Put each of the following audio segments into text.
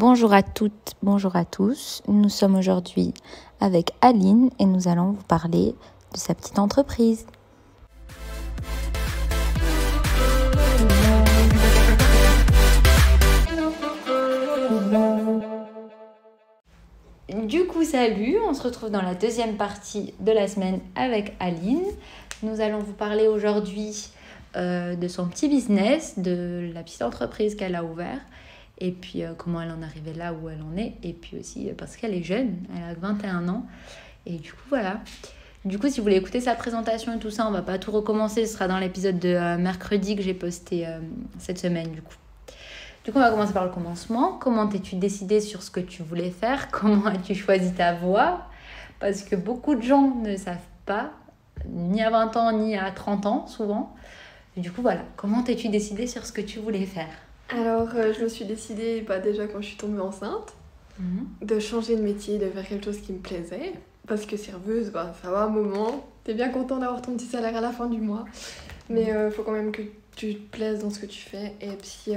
Bonjour à toutes, bonjour à tous. Nous sommes aujourd'hui avec Aline et nous allons vous parler de sa petite entreprise. Du coup, salut, on se retrouve dans la deuxième partie de la semaine avec Aline. Nous allons vous parler aujourd'hui de son petit business, de la petite entreprise qu'elle a ouverte. Et puis comment elle en est arrivée là où elle en est. Et puis aussi parce qu'elle est jeune, elle a 21 ans. Et du coup, voilà. Du coup, si vous voulez écouter sa présentation et tout ça, on va pas tout recommencer. Ce sera dans l'épisode de mercredi que j'ai posté cette semaine, du coup. Du coup, on va commencer par le commencement. Comment t'es-tu décidée sur ce que tu voulais faire? Comment as-tu choisi ta voie? Parce que beaucoup de gens ne savent pas, ni à 20 ans, ni à 30 ans, souvent. Et du coup, voilà. Comment t'es-tu décidée sur ce que tu voulais faire? Alors, je me suis décidée déjà quand je suis tombée enceinte de changer de métier, de faire quelque chose qui me plaisait. Parce que serveuse, ça va un moment. T'es bien content d'avoir ton petit salaire à la fin du mois. Mais faut quand même que tu te plaises dans ce que tu fais. Et puis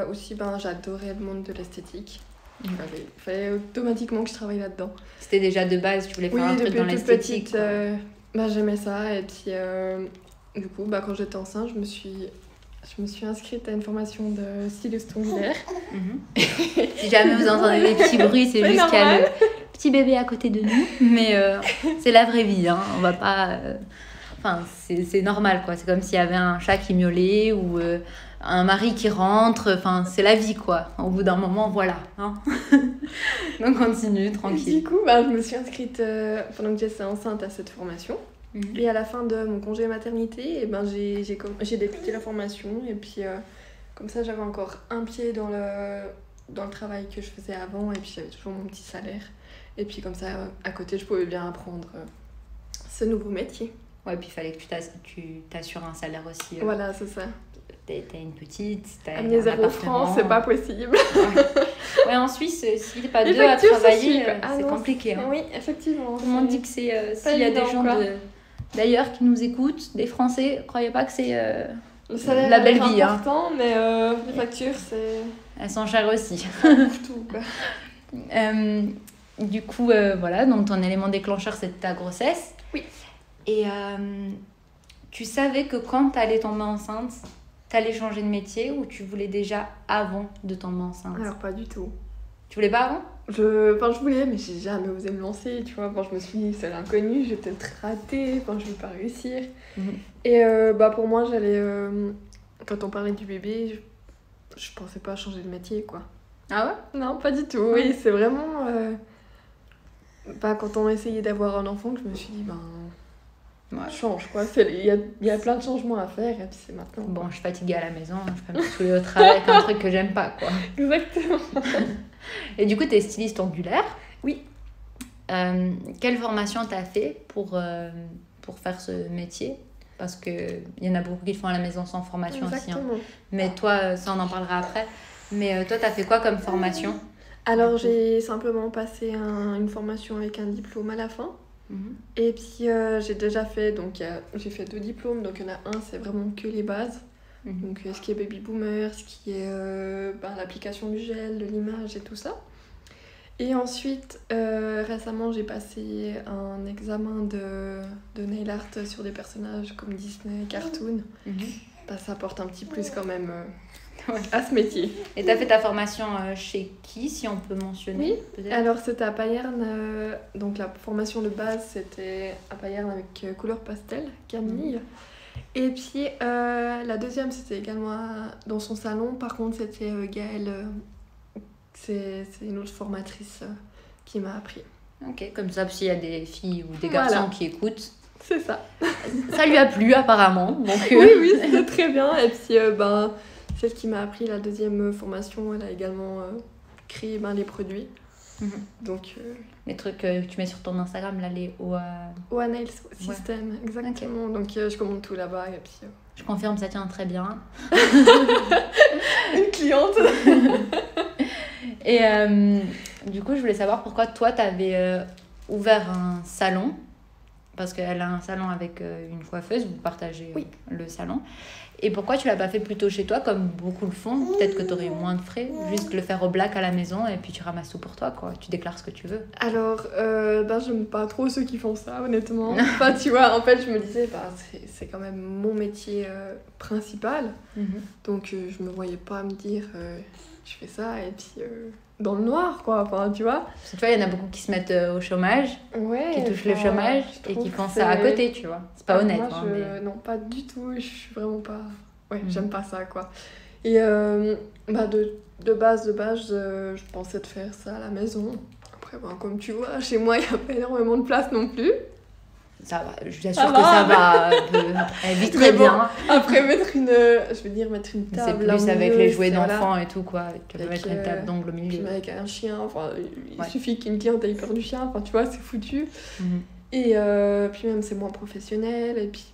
aussi, j'adorais le monde de l'esthétique. Il fallait automatiquement que je travaille là-dedans. C'était déjà de base, tu voulais faire un truc dans l'esthétique. Petite, j'aimais ça. Et puis, du coup, quand j'étais enceinte, je me suis inscrite à une formation de styliste ongulaire. Si jamais vous entendez des petits bruits, c'est juste qu'il y a le petit bébé à côté de nous. Mais c'est la vraie vie, hein. On va pas... Enfin, c'est normal, quoi. C'est comme s'il y avait un chat qui miaulait ou un mari qui rentre. Enfin, c'est la vie, quoi. Au bout d'un moment, voilà. Hein. Donc, continue, tranquille. Du coup, je me suis inscrite pendant que j'étais enceinte à cette formation. Et à la fin de mon congé maternité, j'ai débuté la formation. Et puis, comme ça, j'avais encore un pied dans le travail que je faisais avant. Et puis, j'avais toujours mon petit salaire. Et puis, comme ça, à côté, je pouvais bien apprendre ce nouveau métier. Ouais, puis il fallait que tu t'assures un salaire aussi. Voilà, c'est ça. T'as une petite, t'as amener 0 francs, c'est pas possible. Ouais, en Suisse, si t'es pas deux à travailler, c'est compliqué. Hein. Oui, effectivement. Tout le monde dit que c'est... s'il y a des gens d'ailleurs qui nous écoutent, des Français, croyez pas que c'est le salaire la belle vie. Important, mais les factures, c'est... Elles sont chères aussi. Tout, quoi. Du coup, voilà, donc ton élément déclencheur, c'est ta grossesse. Oui. Et tu savais que quand t'allais tomber enceinte, t'allais changer de métier ou tu voulais déjà avant de tomber enceinte? Alors, pas du tout. Tu voulais pas avant? Je voulais, mais j'ai jamais osé me lancer, tu vois. Je me suis dit, c'est l'inconnu, je vais peut-être rater, je vais pas réussir. Et pour moi, j'allais... quand on parlait du bébé, je pensais pas changer de métier, quoi. Ah ouais? Non, pas du tout. Oui, c'est vraiment... quand on a essayé d'avoir un enfant, que je me suis dit, change, quoi. Il y a plein de changements à faire, et puis c'est maintenant. Bon, je suis fatiguée à la maison, je peux me saouler au travail avec un truc que j'aime pas, quoi. Exactement. Et du coup, t'es styliste ongulaire. Oui. Quelle formation t'as fait pour faire ce métier? Parce qu'il y en a beaucoup qui le font à la maison sans formation. Exactement. Aussi. Hein. Mais toi, ça on en parlera après. Mais toi, t'as fait quoi comme formation? Alors, j'ai simplement passé une formation avec un diplôme à la fin. Et puis j'ai déjà fait, j'ai fait 2 diplômes, donc il y en a un, c'est vraiment que les bases. Donc ce qui est baby boomer, ce qui est l'application du gel, de l'image et tout ça. Et ensuite, récemment, j'ai passé un examen de nail art sur des personnages comme Disney, Cartoon. Ça apporte un petit plus quand même à ce métier. Et tu as fait ta formation chez qui, si on peut mentionner? Oui, peut-être. Alors c'était à Payerne, donc la formation de base c'était à Payerne avec couleur pastel, camille. Et puis la deuxième c'était également dans son salon, par contre c'était Gaëlle, c'est une autre formatrice qui m'a appris. Ok, comme ça s'il y a des filles ou des garçons qui écoutent. C'est ça. Ça lui a plu apparemment. Donc, Oui, c'était très bien. Et puis celle qui m'a appris la deuxième formation, elle a également créé les produits. Donc, les trucs que tu mets sur ton Instagram, là, les OA Nail System, exactement. Okay. Donc, je commande tout là-bas. Et puis, je confirme, ça tient très bien. Une cliente. Et du coup, je voulais savoir pourquoi toi, tu avais ouvert un salon. Parce qu'elle a un salon avec une coiffeuse, vous partagez le salon. Et pourquoi tu l'as pas fait plutôt chez toi, comme beaucoup le font? Peut-être que tu aurais moins de frais. Juste le faire au black à la maison et puis tu ramasses tout pour toi, quoi. Tu déclares ce que tu veux. Alors, j'aime pas trop ceux qui font ça, honnêtement. Enfin, tu vois, en fait, je me disais, c'est quand même mon métier principal. Donc, je me voyais pas me dire, je fais ça et puis dans le noir, quoi. Enfin, tu vois. Parce que tu vois, il y en a beaucoup qui se mettent au chômage, qui touchent le chômage et qui font ça à côté, tu vois. C'est pas honnête. Moi, non, pas du tout. Je suis vraiment pas... Ouais, j'aime pas ça, quoi. Et de base, je pensais de faire ça à la maison. Après, comme tu vois, chez moi, il n'y a pas énormément de place non plus. Ça va, je suis sûre que ça va vite très bien. Après, mettre une table. C'est plus avec les jouets d'enfants et tout, quoi. Tu peux mettre une table d'angle au milieu. Puis avec un chien, enfin, il suffit qu'une cliente ait peur du chien, enfin, tu vois, c'est foutu. Et puis même, c'est moins professionnel. Et puis,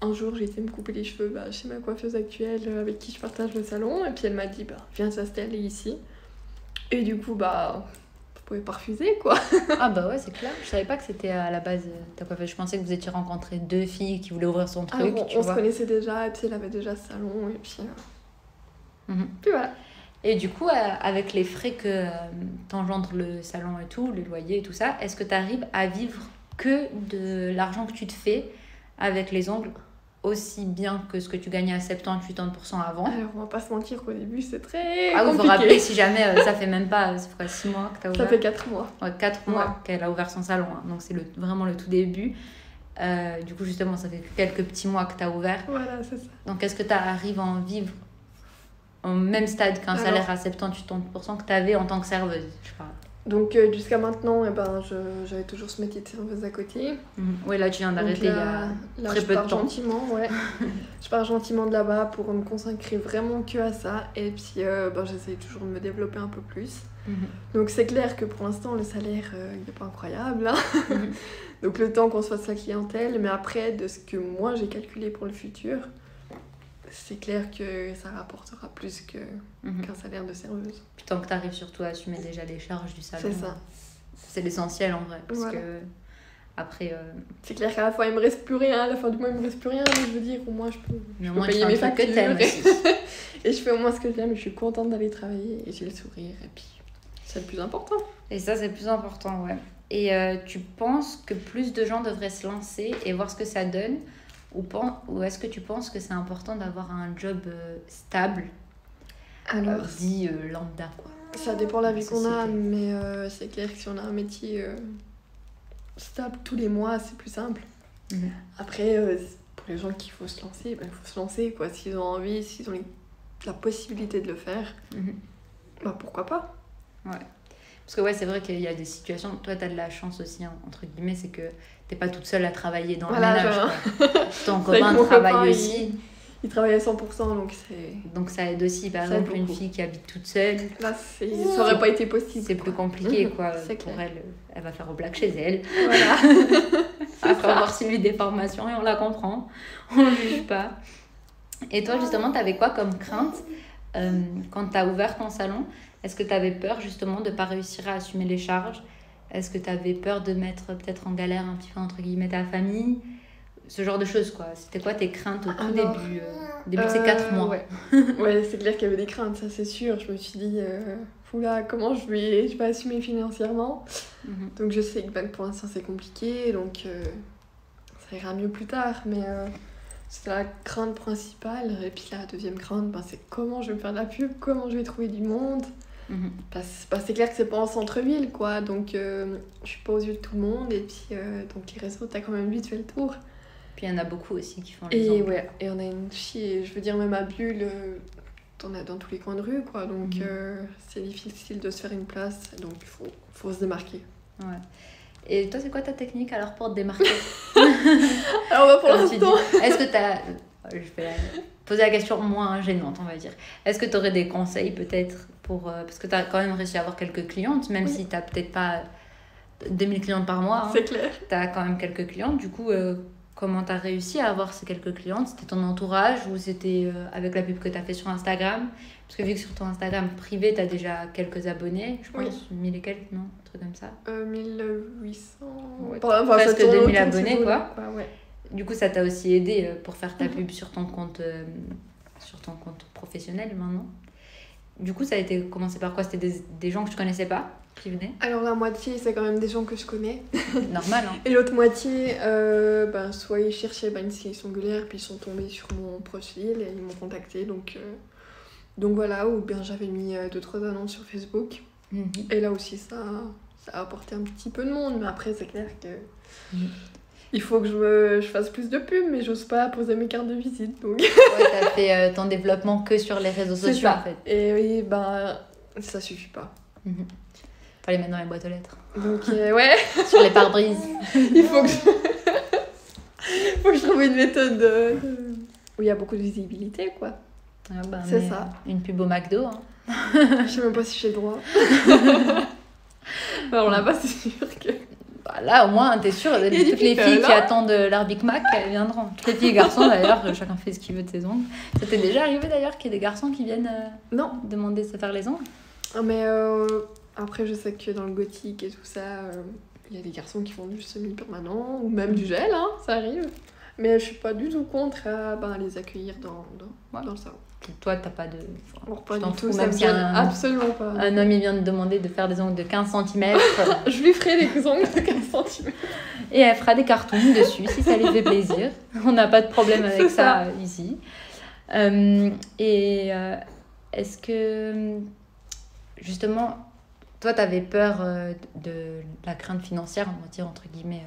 un jour, j'ai été me couper les cheveux chez ma coiffeuse actuelle avec qui je partage le salon. Et puis, elle m'a dit, viens t'installer ici. Et du coup, vous pouvez pas refuser, quoi. Ah bah ouais, c'est clair. Je savais pas que c'était à la base ta coiffeuse. Je pensais que vous étiez rencontrés 2 filles qui voulaient ouvrir son truc. On se connaissait déjà, et puis elle avait déjà ce salon, et puis... Puis voilà. Et du coup, avec les frais que t'engendre le salon et tout, le loyer et tout ça, est-ce que tu arrives à vivre que de l'argent que tu te fais avec les ongles aussi bien que ce que tu gagnais à 70-80% avant? Alors, on va pas se mentir qu'au début, c'est très compliqué. Vous faut rappeler, si jamais, ça fait même pas, ça fait 6 mois que t'as ouvert. Ça fait 4 mois. Ouais, 4 mois qu'elle a ouvert son salon, hein. Donc c'est vraiment le tout début. Du coup, justement, ça fait quelques petits mois que t'as ouvert. Voilà, c'est ça. Donc, est-ce que t'arrives à en vivre au même stade qu'un salaire à 70-80% que t'avais en tant que serveuse, je parle? Donc jusqu'à maintenant, j'avais toujours ce métier de serveuse à côté. Oui, là tu viens d'arrêter il y a très peu de temps. Gentiment, je pars gentiment de là-bas pour me consacrer vraiment que à ça. Et puis j'essaye toujours de me développer un peu plus. Donc c'est clair que pour l'instant le salaire il n'est pas incroyable. Donc le temps qu'on se fasse la clientèle. Mais après, de ce que moi j'ai calculé pour le futur, c'est clair que ça rapportera plus qu'un salaire de serveuse. Puis tant que tu arrives surtout à assumer déjà les charges du salon. C'est ça. C'est l'essentiel en vrai. Parce que après. C'est clair qu'à la fois il me reste plus rien, à la fin du mois il me reste plus rien, mais je veux dire, au moins je peux payer mes factures. Que t'aimes aussi. Et je fais au moins ce que j'aime, je suis contente d'aller travailler et j'ai le sourire. Et puis c'est le plus important. Et ça, c'est le plus important, ouais. Et tu penses que plus de gens devraient se lancer et voir ce que ça donne? Ou est-ce que tu penses que c'est important d'avoir un job stable, alors dit lambda, quoi? Ça dépend de la vie qu'on a, mais c'est clair que si on a un métier stable tous les mois, c'est plus simple. Après, pour les gens qu'il faut se lancer, il faut se lancer, quoi. S'ils ont envie, s'ils ont la possibilité de le faire, pourquoi pas? Ouais. Parce que c'est vrai qu'il y a des situations, toi tu as de la chance aussi, hein, entre guillemets, c'est que t'es pas toute seule à travailler dans le ménage. Ton copain travaille aussi. Il travaille à 100%, donc ça aide aussi. Par exemple, une fille qui habite toute seule, là, ça aurait pas été possible. C'est plus compliqué, quoi. Pour elle va faire au black chez elle. Voilà. Après avoir suivi des formations, et on la comprend. On ne juge pas. Et toi, justement, t'avais quoi comme crainte quand t'as ouvert ton salon? Est-ce que tu avais peur justement de ne pas réussir à assumer les charges? Est-ce que tu avais peur de mettre peut-être en galère un petit peu entre guillemets ta famille? Ce genre de choses, quoi. C'était quoi tes craintes au tout début de ces 4 mois? Ouais, c'est clair qu'il y avait des craintes, ça c'est sûr. Je me suis dit, oula, comment je vais assumer financièrement? Donc je sais que pour l'instant c'est compliqué, donc ça ira mieux plus tard. Mais c'est la crainte principale. Et puis la deuxième crainte, c'est comment je vais me faire de la pub, comment je vais trouver du monde. C'est clair que c'est pas en centre-ville, quoi. Donc je suis pas aux yeux de tout le monde. Et puis donc les réseaux, t'as quand même vite fait le tour. Puis il y en a beaucoup aussi qui font les ongles. Et on a une chier. Je veux dire, même à Bulle, t'en as dans tous les coins de rue, quoi. Donc c'est difficile de se faire une place. Donc il faut se démarquer. Ouais. Et toi, c'est quoi ta technique alors pour te démarquer? Alors pour l'instant... Est-ce que t'as... Je vais poser la question moins gênante, on va dire. Est-ce que tu aurais des conseils peut-être pour... Parce que tu as quand même réussi à avoir quelques clientes, même si tu n'as peut-être pas 2000 clientes par mois. C'est clair. Tu as quand même quelques clientes. Du coup, comment tu as réussi à avoir ces quelques clientes? C'était ton entourage ou c'était avec la pub que tu as fait sur Instagram? Parce que vu que sur ton Instagram privé, tu as déjà quelques abonnés, je pense, 1000 et quelques, non? Un truc comme ça. 1800... presque 2000 abonnés, quoi. Ouais. Du coup, ça t'a aussi aidé pour faire ta pub sur ton compte professionnel maintenant. Du coup, ça a été commencé par quoi? C'était des gens que tu connaissais pas qui venaient? Alors la moitié, c'est quand même des gens que je connais. Normal, hein. Et l'autre moitié, soit ils cherchaient une sélection angulaire, puis ils sont tombés sur mon profil et ils m'ont contacté. Donc voilà, ou bien j'avais mis 2-3 annonces sur Facebook. Et là aussi, ça a apporté un petit peu de monde. Mais après, c'est clair que il faut que je fasse plus de pubs, mais j'ose pas poser mes cartes de visite. Donc... Ouais, t'as fait ton développement que sur les réseaux sociaux, en fait. Et oui, ça suffit pas. Faut les mettre dans les boîtes aux lettres. Donc, ouais. Sur les pare-brises. Il faut que je trouve une méthode où il y a beaucoup de visibilité, quoi. C'est ça. Une pub au McDo. Hein. Je sais même pas si j'ai le droit. Alors là-bas, c'est sûr que... Là, au moins, t'es sûre, toutes les filles qui attendent leur Big Mac, elles viendront. Toutes les filles et garçons, d'ailleurs, chacun fait ce qu'il veut de ses ongles. Ça t'est déjà arrivé, d'ailleurs, qu'il y ait des garçons qui viennent demander de se faire les ongles? Mais après, je sais que dans le gothique et tout ça, il y a des garçons qui font du semi-permanent, ou même du gel, hein, ça arrive. Mais je suis pas du tout contre à les accueillir dans le salon. Toi, t'as pas de... pas du tout, ça me gêne absolument pas. Un homme, il vient de demander de faire des ongles de 15 cm. Je lui ferai des ongles de 15 cm. Et elle fera des cartons dessus, si ça lui fait plaisir. On n'a pas de problème avec ça ici. Est-ce que, justement, toi, t'avais peur de la crainte financière, on va dire, entre guillemets,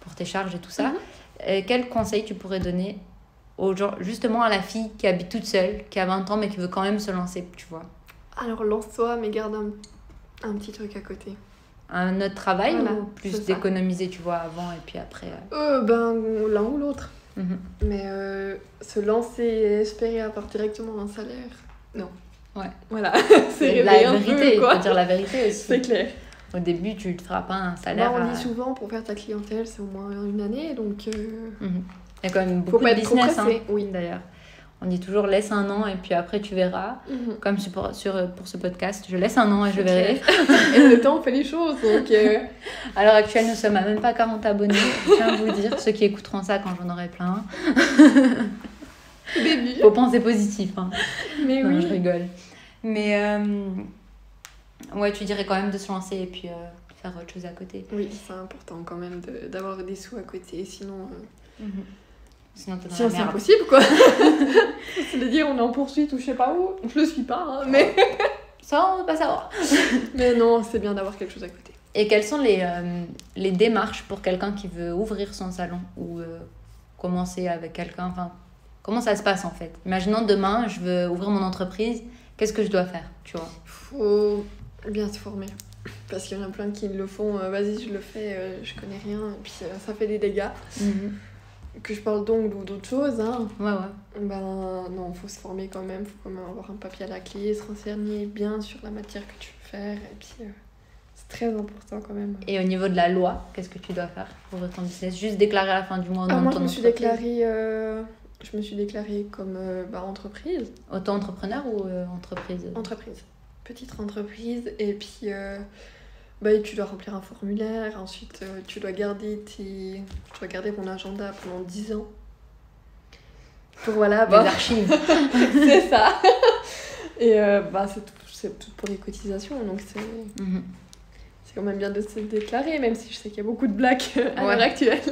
pour tes charges et tout ça. Quel conseil tu pourrais donner justement à la fille qui habite toute seule, qui a 20 ans mais qui veut quand même se lancer, tu vois? Alors lance-toi, mais garde un petit truc à côté. Un autre travail ou plus d'économiser, tu vois, avant et puis après l'un ou l'autre. Mais se lancer et espérer avoir directement un salaire, non. Ouais. Voilà, c'est la vérité, il faut dire la vérité aussi. C'est clair. Au début, tu ne te feras pas un salaire. On dit souvent, pour faire ta clientèle, c'est au moins une année, donc... Il y a quand même beaucoup de business, oui, d'ailleurs. On dit toujours laisse un an et puis après tu verras. Comme pour ce podcast, je laisse un an et je verrai. Et le temps, on fait les choses. Donc à l'heure actuelle, nous sommes à même pas 40 abonnés. Je tiens à vous dire, ceux qui écouteront ça quand j'en aurai plein. Début. Faut penser positif. Hein. Mais non, oui. Je rigole. Mais ouais, tu dirais quand même de se lancer et puis faire autre chose à côté. Oui, c'est important quand même d'avoir des sous à côté, sinon... Sinon c'est impossible, quoi. C'est-à-dire, on est en poursuite ou je sais pas où. Je le suis pas, hein, mais... Ça, on va pas savoir. Mais non, c'est bien d'avoir quelque chose à côté. Et quelles sont les démarches pour quelqu'un qui veut ouvrir son salon ou commencer avec quelqu'un? Enfin, comment ça se passe, en fait? Imaginons demain, je veux ouvrir mon entreprise. Qu'est-ce que je dois faire, tu vois? Faut bien se former. Parce qu'il y en a plein qui le font, vas-y, je le fais, je connais rien, et puis ça fait des dégâts. Que je parle d'ongles ou d'autres choses, hein. Ouais. Non, faut se former quand même, faut quand même avoir un papier à la clé, se renseigner bien sur la matière que tu veux faire, et puis c'est très important quand même. Et au niveau de la loi, qu'est-ce que tu dois faire pour ouvrir ton business? Juste déclarer à la fin du mois au nom de ton entreprise? Je me suis déclarée comme entreprise. Auto-entrepreneur ou entreprise? Entreprise. Petite entreprise, et puis tu dois remplir un formulaire, ensuite tu dois garder ton agenda pendant 10 ans. Pour les archives. C'est ça. Et c'est tout pour les cotisations, donc c'est quand même bien de se déclarer, même si je sais qu'il y a beaucoup de blagues à l'heure actuelle.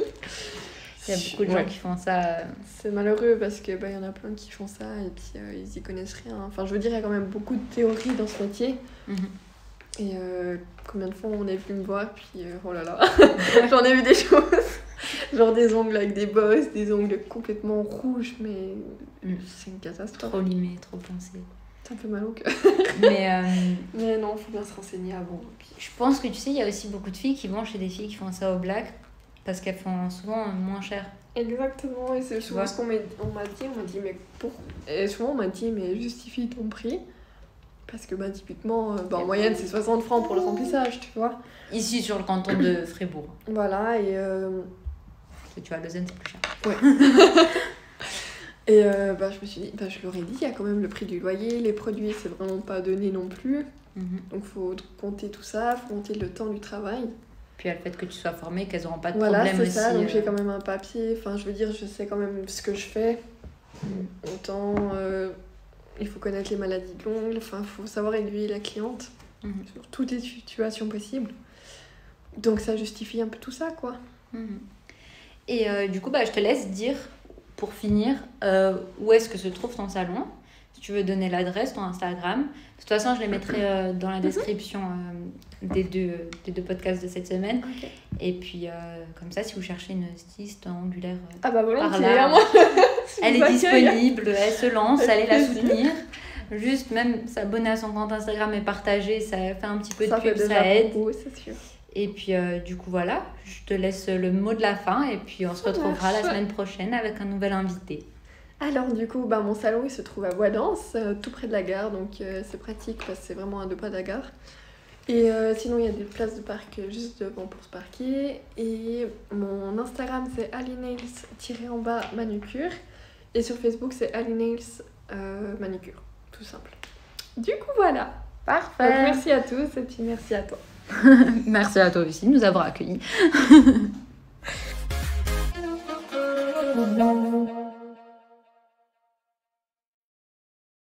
Il y a beaucoup de gens qui font ça. C'est malheureux parce que y en a plein qui font ça et puis ils y connaissent rien. Enfin, je veux dire, il y a quand même beaucoup de théories dans ce métier. Et combien de fois on est venu me voir, puis oh là là, j'en ai vu des choses. Genre des ongles avec des bosses, des ongles complètement rouges, mais c'est une catastrophe. Trop limé, trop poncé. C'est un peu mal au cœur. Mais non, faut bien se renseigner avant. Puis... Je pense que tu sais, il y a aussi beaucoup de filles qui vont chez des filles qui font ça au black. Parce qu'elles font souvent moins cher. Exactement, et c'est souvent ce qu'on m'a dit. On m'a dit, mais pour... Et souvent on m'a dit, mais justifie ton prix. Parce que typiquement, en moyenne, c'est 60 francs pour le remplissage, tu vois. Ici, sur le canton de Fribourg. Voilà, et... Parce que tu vois, Lausanne, c'est plus cher. Ouais. Et je me suis dit, je leur ai dit, il y a quand même le prix du loyer, les produits, c'est vraiment pas donné non plus. Donc faut compter tout ça, faut compter le temps du travail. Puis le fait que tu sois formée, qu'elles n'auront pas de voilà, problème aussi. Voilà, c'est ça, donc j'ai quand même un papier, enfin je veux dire, je sais quand même ce que je fais. Autant, il faut connaître les maladies de l'ongle, enfin il faut savoir aiguiller la cliente sur toutes les situations possibles. Donc ça justifie un peu tout ça, quoi. Et du coup, je te laisse dire, pour finir, où est-ce que se trouve ton salon. Si tu veux donner l'adresse, ton Instagram. De toute façon, je les mettrai dans la description des deux podcasts de cette semaine. Okay. Et puis, comme ça, si vous cherchez une styliste angulaire volontiers, par là, moi. elle est disponible, elle se lance, allez la soutenir. Juste même s'abonner à son compte Instagram et partager, ça fait un petit peu de pub, ça aide. Beaucoup, c'est sûr. Et puis du coup voilà, je te laisse le mot de la fin et puis on se retrouvera la semaine prochaine avec un nouvel invité. Alors du coup, mon salon il se trouve à Bois-d'Anse, tout près de la gare, donc c'est pratique parce que c'est vraiment à 2 pas de la gare. Et sinon il y a des places de parc juste devant pour se parquer. Et mon Instagram c'est alinails_manucure et sur Facebook c'est alinails manucure, tout simple. Du coup voilà. Parfait. Donc, merci à tous et puis merci à toi. Merci à toi aussi de nous avoir accueillis.